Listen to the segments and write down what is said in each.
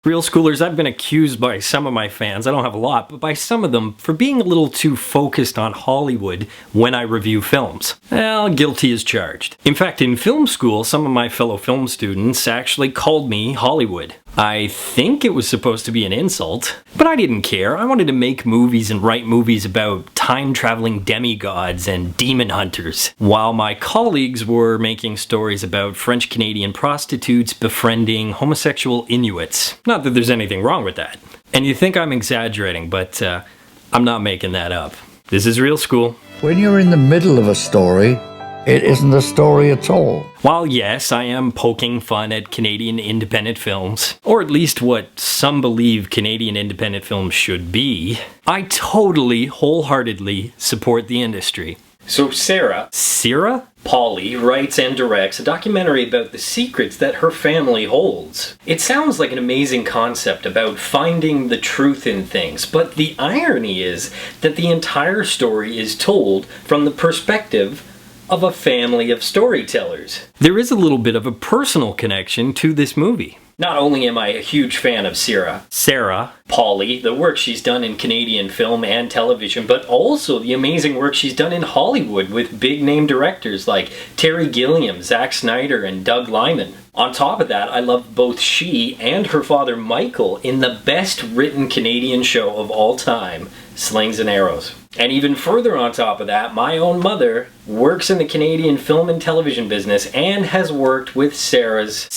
Real Schoolers, I've been accused by some of my fans, I don't have a lot, but by some of them, for being a little too focused on Hollywood when I review films. Well, guilty as charged. In fact, in film school, some of my fellow film students actually called me Hollywood. I think it was supposed to be an insult, but I didn't care. I wanted to make movies and write movies about time-traveling demigods and demon hunters, while my colleagues were making stories about French-Canadian prostitutes befriending homosexual Inuits. Not that there's anything wrong with that. And you think I'm exaggerating, but I'm not making that up. This is Real School. When you're in the middle of a story, it isn't a story at all. While yes, I am poking fun at Canadian independent films, or at least what some believe Canadian independent films should be, I totally, wholeheartedly support the industry. So Sarah Polley writes and directs a documentary about the secrets that her family holds. It sounds like an amazing concept about finding the truth in things, but the irony is that the entire story is told from the perspective of a family of storytellers. There is a little bit of a personal connection to this movie. Not only am I a huge fan of Sarah Polley, the work she's done in Canadian film and television, but also the amazing work she's done in Hollywood with big-name directors like Terry Gilliam, Zack Snyder, and Doug Liman. On top of that, I love both she and her father Michael in the best-written Canadian show of all time, Slings and Arrows. And even further on top of that, my own mother works in the Canadian film and television business and has worked with Sarah's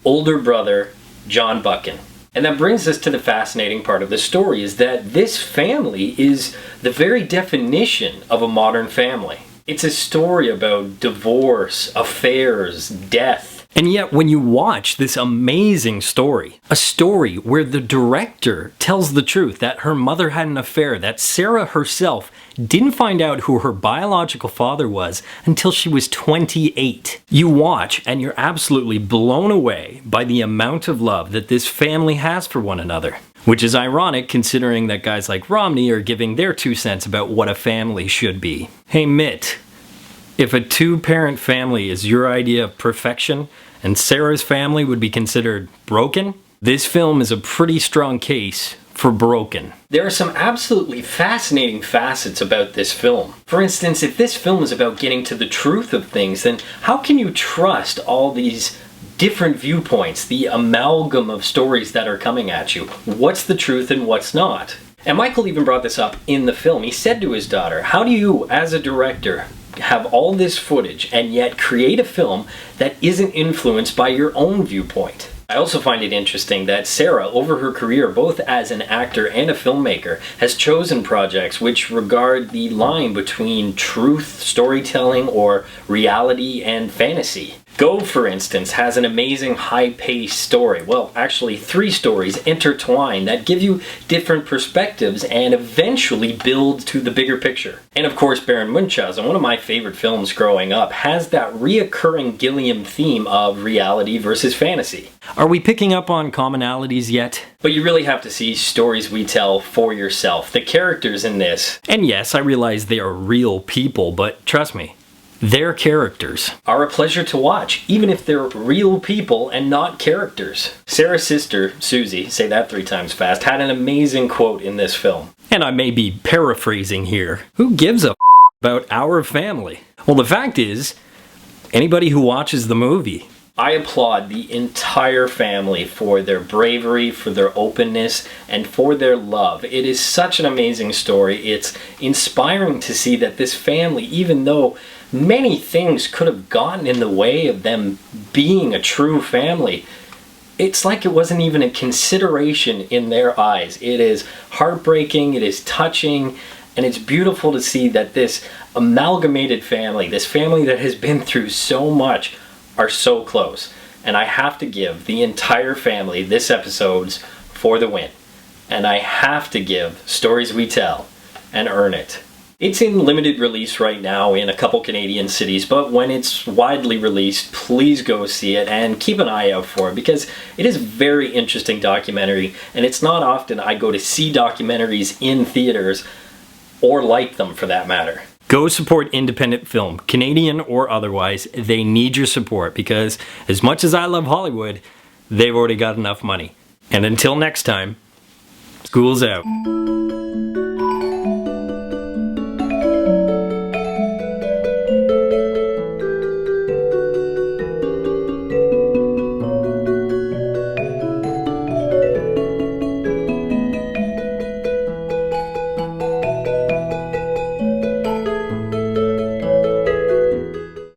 older brother, John Buchan. And that brings us to the fascinating part of the story, is that this family is the very definition of a modern family. It's a story about divorce, affairs, death. And yet when you watch this amazing story, a story where the director tells the truth that her mother had an affair, that Sarah herself didn't find out who her biological father was until she was 28. You watch and you're absolutely blown away by the amount of love that this family has for one another. Which is ironic considering that guys like Romney are giving their 2 cents about what a family should be. Hey Mitt, if a 2-parent family is your idea of perfection, and Sarah's family would be considered broken, this film is a pretty strong case for broken. There are some absolutely fascinating facets about this film. For instance, if this film is about getting to the truth of things, then how can you trust all these different viewpoints, the amalgam of stories that are coming at you? What's the truth and what's not? And Michael even brought this up in the film. He said to his daughter, how do you, as a director, have all this footage and yet create a film that isn't influenced by your own viewpoint? I also find it interesting that Sarah, over her career, both as an actor and a filmmaker, has chosen projects which regard the line between truth, storytelling, or reality and fantasy. Go, for instance, has an amazing high-paced story. Well, actually 3 stories intertwine that give you different perspectives and eventually build to the bigger picture. And of course, Baron Munchausen, one of my favorite films growing up, has that reoccurring Gilliam theme of reality versus fantasy. Are we picking up on commonalities yet? But you really have to see Stories We Tell for yourself. The characters in this, and yes, I realize they are real people, but trust me, their characters are a pleasure to watch, even if they're real people and not characters. Sarah's sister, Susie, say that 3 times fast, had an amazing quote in this film. And I may be paraphrasing here. Who gives a about our family? Well, the fact is, anybody who watches the movie, I applaud the entire family for their bravery, for their openness, and for their love. It is such an amazing story. It's inspiring to see that this family, even though many things could have gotten in the way of them being a true family, it's like it wasn't even a consideration in their eyes. It is heartbreaking, it is touching, and it's beautiful to see that this amalgamated family, this family that has been through so much, are so close. And I have to give the entire family this episode's for the win. And I have to give Stories We Tell and earn it. It's in limited release right now in a couple Canadian cities, but when it's widely released, please go see it and keep an eye out for it, because it is a very interesting documentary, and it's not often I go to see documentaries in theaters, or like them for that matter. Go support independent film, Canadian or otherwise. They need your support, because as much as I love Hollywood, they've already got enough money. And until next time, school's out.